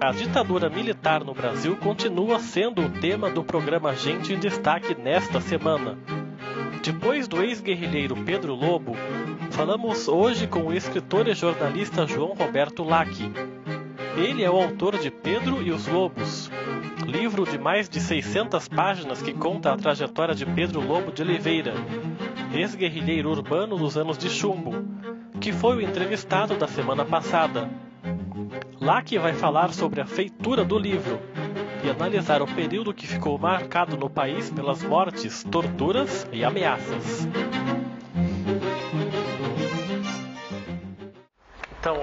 A ditadura militar no Brasil continua sendo o tema do programa Gente em Destaque nesta semana. Depois do ex-guerrilheiro Pedro Lobo, falamos hoje com o escritor e jornalista João Roberto Lacchi. Ele é o autor de Pedro e os Lobos, livro de mais de 600 páginas que conta a trajetória de Pedro Lobo de Oliveira, ex-guerrilheiro urbano dos anos de chumbo, que foi o entrevistado da semana passada. Lacchi vai falar sobre a feitura do livro e analisar o período que ficou marcado no país pelas mortes, torturas e ameaças. Então,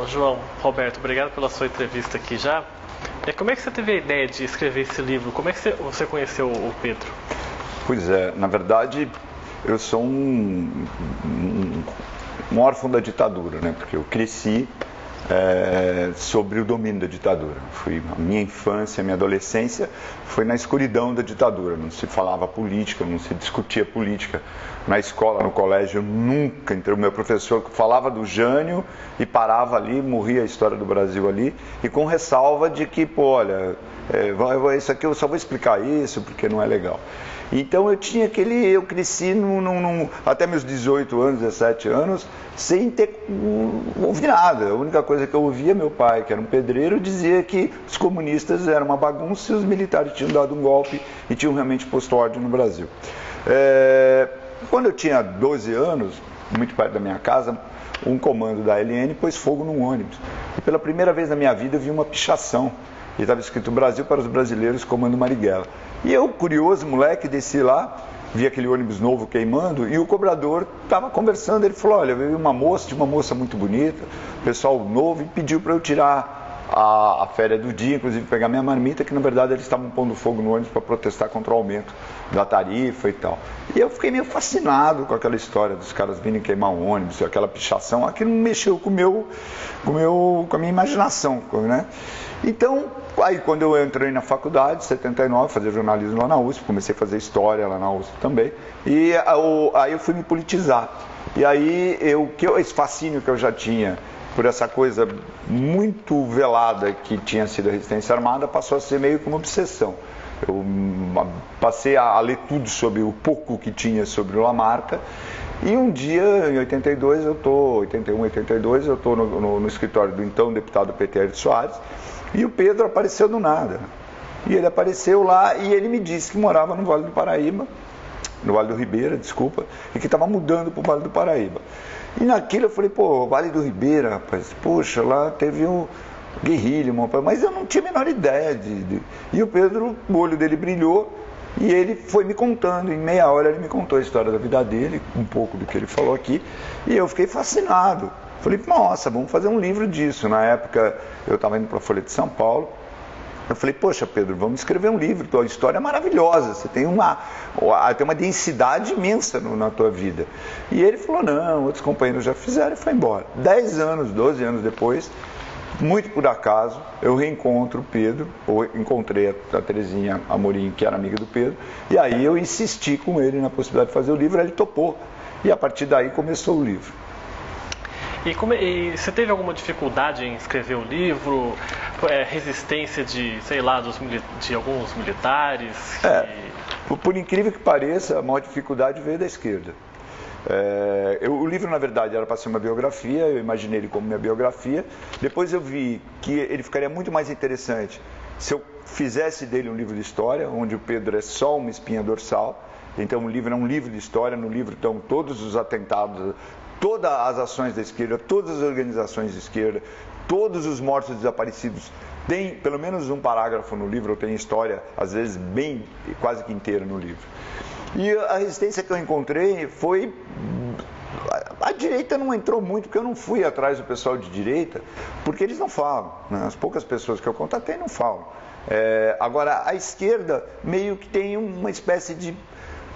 João Roberto, obrigado pela sua entrevista aqui já. Como é que você teve a ideia de escrever esse livro? Como é que você conheceu o Pedro? Pois é, na verdade, eu sou um órfão da ditadura, né? Porque eu cresci sobre o domínio da ditadura. A minha infância, a minha adolescência foi na escuridão da ditadura. Não se falava política, não se discutia política. Na escola, no colégio, nunca entrei. O meu professor falava do Jânio e parava ali, morria a história do Brasil ali, e com ressalva de que, olha, isso aqui eu só vou explicar isso porque não é legal. Então eu cresci até meus 18 anos, 17 anos, sem ter ouvido nada. A única coisa que eu ouvia, meu pai, que era um pedreiro, dizia que os comunistas eram uma bagunça e os militares tinham dado um golpe e tinham realmente posto ordem no Brasil. Quando eu tinha 12 anos, muito perto da minha casa, um comando da LN pôs fogo num ônibus. E pela primeira vez na minha vida eu vi uma pichação. E estava escrito Brasil para os brasileiros, comando Marighella. E eu, curioso, moleque, desci lá, vi aquele ônibus novo queimando e o cobrador estava conversando. Ele falou, olha, veio uma moça muito bonita, pessoal novo, e pediu para eu tirar a férias do dia, inclusive pegar minha marmita, que na verdade eles estavam pondo fogo no ônibus para protestar contra o aumento da tarifa e tal. E eu fiquei meio fascinado com aquela história dos caras virem queimar um ônibus, aquela pichação. Aquilo mexeu com a minha imaginação, né? Então, aí quando eu entrei na faculdade, em 79, fazer jornalismo lá na USP, comecei a fazer história lá na USP também, e aí eu fui me politizar. E aí, esse fascínio que eu já tinha por essa coisa muito velada que tinha sido a resistência armada, passou a ser meio que uma obsessão. Eu passei a ler tudo sobre o pouco que tinha sobre o Lamarca, e um dia, em 82, 81, 82, eu estou no escritório do então deputado PT Aires Soares, e o Pedro apareceu do nada. E ele apareceu lá e ele me disse que morava no Vale do Paraíba, no Vale do Ribeira, desculpa, e que estava mudando para o Vale do Paraíba. E naquilo eu falei, Vale do Ribeira, rapaz, poxa, lá teve um guerrilha, mas eu não tinha a menor ideia E o Pedro, o olho dele brilhou e ele foi me contando, em meia hora ele me contou a história da vida dele, um pouco do que ele falou aqui, e eu fiquei fascinado. Falei, nossa, vamos fazer um livro disso. Na época eu estava indo para a Folha de São Paulo. Eu falei, poxa, Pedro, vamos escrever um livro, tua história é maravilhosa, você tem uma densidade imensa na tua vida. E ele falou, não, outros companheiros já fizeram e foi embora. 10 anos, 12 anos depois, muito por acaso, eu reencontro o Pedro, ou encontrei a Terezinha Amorim, que era amiga do Pedro, e aí eu insisti com ele na possibilidade de fazer o livro, ele topou. E a partir daí começou o livro. E você teve alguma dificuldade em escrever o livro? Resistência de alguns militares? Por incrível que pareça, a maior dificuldade veio da esquerda. O livro, na verdade, era para ser uma biografia, eu imaginei ele como minha biografia. Depois eu vi que ele ficaria muito mais interessante se eu fizesse dele um livro de história, onde o Pedro é só uma espinha dorsal. Então o livro é um livro de história, no livro estão todos os atentados, todas as ações da esquerda, todas as organizações de esquerda, todos os mortos desaparecidos. Tem pelo menos um parágrafo no livro, tem história, às vezes quase que inteira no livro. E a resistência que eu encontrei foi... A direita não entrou muito, porque eu não fui atrás do pessoal de direita, porque eles não falam, né? As poucas pessoas que eu contatei não falam. Agora, a esquerda meio que tem uma espécie de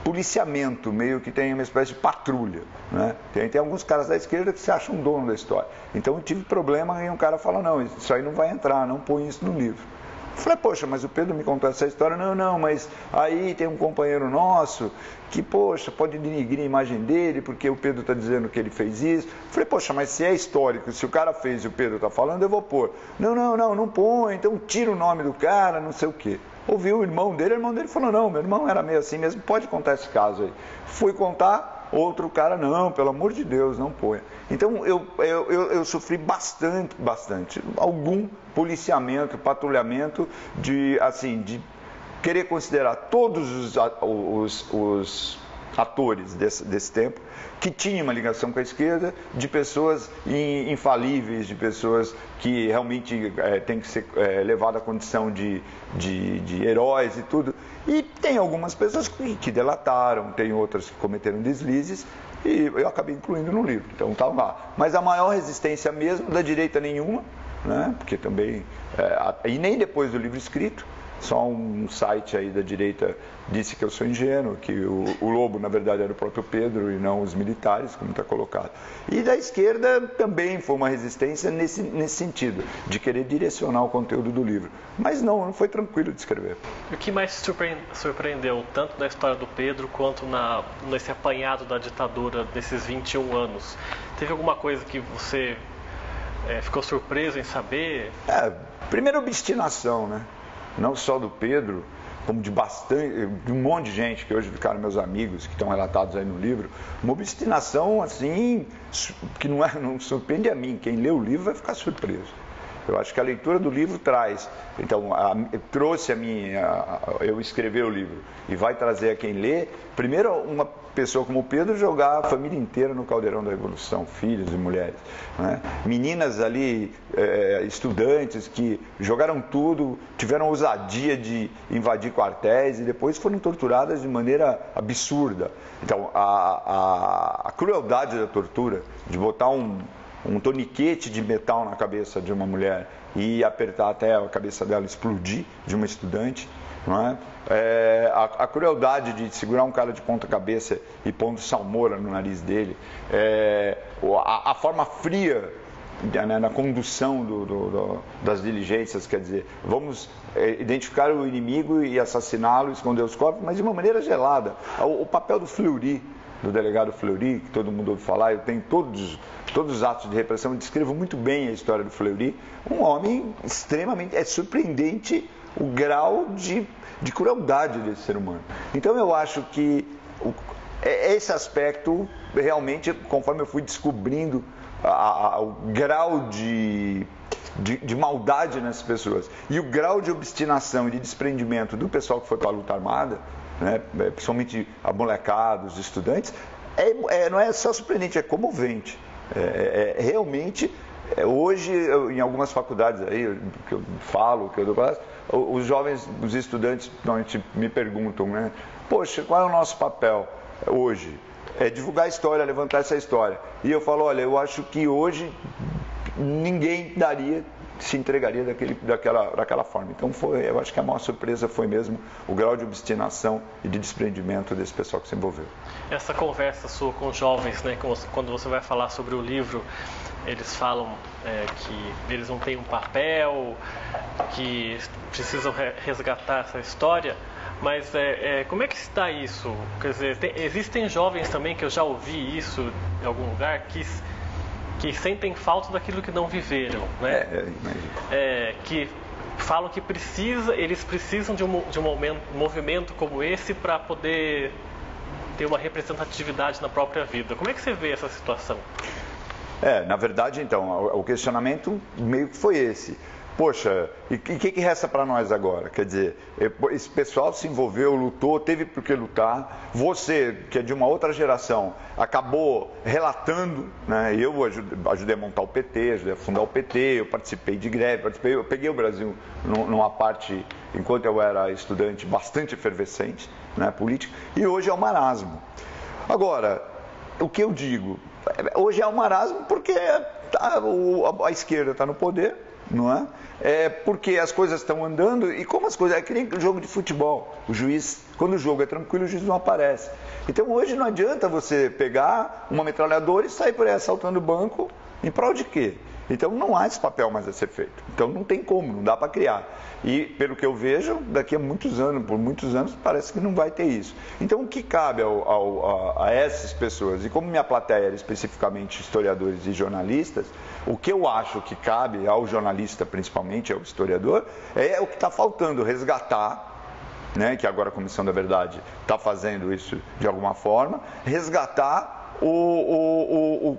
policiamento, meio que tem uma espécie de patrulha, né? Tem alguns caras da esquerda que se acham dono da história. Então eu tive problema e um cara fala, não, isso aí não vai entrar, não põe isso no livro. Falei, poxa, mas o Pedro me contou essa história. Não, mas aí tem um companheiro nosso que, poxa, pode denigrir a imagem dele porque o Pedro está dizendo que ele fez isso. Falei, poxa, mas se é histórico, se o cara fez e o Pedro está falando, eu vou pôr. Não põe, então tira o nome do cara, não sei o quê. Ouviu o irmão dele falou, não, meu irmão era meio assim mesmo, pode contar esse caso aí. Fui contar, outro cara, não, pelo amor de Deus, não põe. Então eu sofri bastante, algum policiamento, patrulhamento de querer considerar todos os atores desse tempo que tinham uma ligação com a esquerda, de pessoas infalíveis, de pessoas que realmente têm que ser levadas à condição de heróis e tudo. E tem algumas pessoas que delataram, tem outras que cometeram deslizes, e eu acabei incluindo no livro, então está lá. Mas a maior resistência mesmo, da direita nenhuma, né? Porque também, e nem depois do livro escrito, só um site aí da direita disse que eu sou ingênuo, que o Lobo, na verdade, era o próprio Pedro e não os militares, como está colocado. E da esquerda também foi uma resistência nesse sentido, de querer direcionar o conteúdo do livro. Mas não foi tranquilo de escrever. O que mais te surpreendeu, tanto na história do Pedro, quanto nesse apanhado da ditadura desses 21 anos? Teve alguma coisa que você ficou surpreso em saber? Primeiro, obstinação, né? Não só do Pedro, como de um monte de gente que hoje ficaram meus amigos, que estão relatados aí no livro, uma obstinação assim, que não surpreende a mim, quem lê o livro vai ficar surpreso. Eu acho que a leitura do livro traz, então, trouxe a mim, eu escrever o livro, e vai trazer a quem lê, primeiro uma pessoa como o Pedro jogar a família inteira no caldeirão da Revolução, filhos e mulheres, né? Meninas ali, estudantes que jogaram tudo, tiveram ousadia de invadir quartéis e depois foram torturadas de maneira absurda. Então, a crueldade da tortura, de botar um torniquete de metal na cabeça de uma mulher e apertar até a cabeça dela explodir, de uma estudante, não é? A crueldade de segurar um cara de ponta cabeça e pondo salmoura no nariz dele, a forma fria, né, na condução das diligências, quer dizer, vamos identificar o inimigo e assassiná-lo, esconder os corpos, mas de uma maneira gelada. O papel do Fleury, do delegado Fleury, que todo mundo ouve falar, eu tenho todos os atos de repressão, eu descrevo muito bem a história do Fleury, um homem extremamente, surpreendente o grau de crueldade desse ser humano. Então eu acho que esse aspecto, realmente, conforme eu fui descobrindo o grau de maldade nessas pessoas e o grau de obstinação e de desprendimento do pessoal que foi para a luta armada, né, principalmente a molecada, os estudantes, não é só surpreendente, é comovente. Realmente, hoje, em algumas faculdades aí, que eu falo, que eu dou classe, os jovens, os estudantes, normalmente me perguntam, né, poxa, qual é o nosso papel hoje? É divulgar a história, levantar essa história. E eu falo, olha, eu acho que hoje ninguém se entregaria daquela forma. Então eu acho que a maior surpresa foi mesmo o grau de obstinação e de desprendimento desse pessoal que se envolveu. Essa conversa sua com os jovens, né, quando você vai falar sobre o livro, eles falam que eles não têm um papel, que precisam resgatar essa história, mas como é que está isso? Quer dizer, existem jovens também, que eu já ouvi isso em algum lugar, que sentem falta daquilo que não viveram, né? Que falam que eles precisam de um movimento como esse para poder ter uma representatividade na própria vida. Como é que você vê essa situação? Na verdade, então, o questionamento meio que foi esse. Poxa, e o que resta para nós agora? Quer dizer, esse pessoal se envolveu, lutou, teve por que lutar. Você, que é de uma outra geração, acabou relatando, né? Eu ajudei a montar o PT, ajudei a fundar o PT, eu participei de greve, eu peguei o Brasil numa parte, enquanto eu era estudante, bastante efervescente, né, política, e hoje é um marasmo. Agora, o que eu digo? Hoje é um marasmo porque a esquerda está no poder, não é? Porque as coisas estão andando, e como as coisas... É que nem jogo de futebol. O juiz, quando o jogo é tranquilo, o juiz não aparece. Então hoje não adianta você pegar uma metralhadora e sair por aí assaltando o banco, em prol de quê? Então não há esse papel mais a ser feito. Então não tem como, não dá para criar. E pelo que eu vejo, daqui a muitos anos, por muitos anos, parece que não vai ter isso. Então o que cabe a essas pessoas, e como minha plateia era especificamente historiadores e jornalistas, o que eu acho que cabe ao jornalista, principalmente ao historiador, é o que está faltando, resgatar, né, que agora a Comissão da Verdade está fazendo isso de alguma forma, resgatar o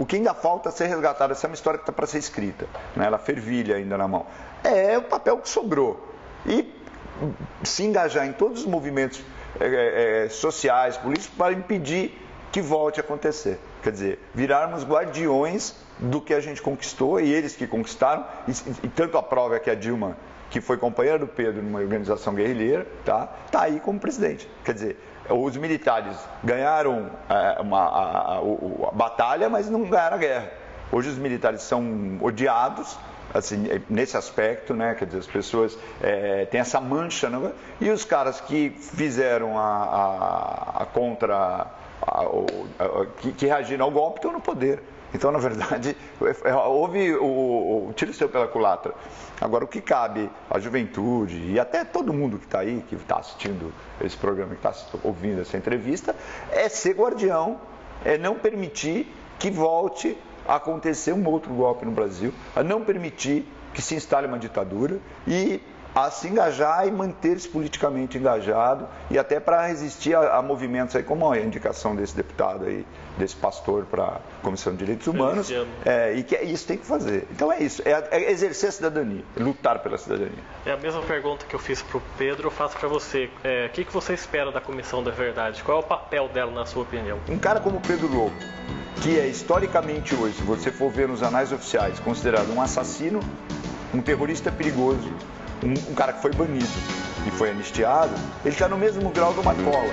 que ainda falta ser resgatado. Essa é uma história que está para ser escrita, né, ela fervilha ainda na mão. É o papel que sobrou. E se engajar em todos os movimentos sociais, políticos, para impedir que volte a acontecer. Quer dizer, virarmos guardiões do que a gente conquistou, e eles que conquistaram, e tanto a prova é que a Dilma, que foi companheira do Pedro numa organização guerrilheira, tá aí como presidente. Quer dizer, os militares ganharam a batalha, mas não ganharam a guerra. Hoje os militares são odiados, assim, nesse aspecto, né? Quer dizer, as pessoas têm essa mancha, né? E os caras que fizeram que reagiram ao golpe estão no poder. Então, na verdade, houve o tiro seu pela culatra. Agora, o que cabe à juventude e até todo mundo que está aí, que está assistindo esse programa, que está ouvindo essa entrevista, é ser guardião, é não permitir que volte a acontecer um outro golpe no Brasil, a não permitir que se instale uma ditadura e a se engajar e manter-se politicamente engajado, e até para resistir a movimentos aí, como a indicação desse deputado aí, desse pastor para a Comissão de Direitos Humanos, e que isso tem que fazer. Então é isso, é exercer a cidadania, lutar pela cidadania. É a mesma pergunta que eu fiz para o Pedro, eu faço para você. O que você espera da Comissão da Verdade? Qual é o papel dela, na sua opinião? Um cara como Pedro Lobo, que é historicamente hoje, se você for ver nos anais oficiais, considerado um assassino, um terrorista perigoso, um cara que foi banido e foi anistiado, ele está no mesmo grau do Marcola.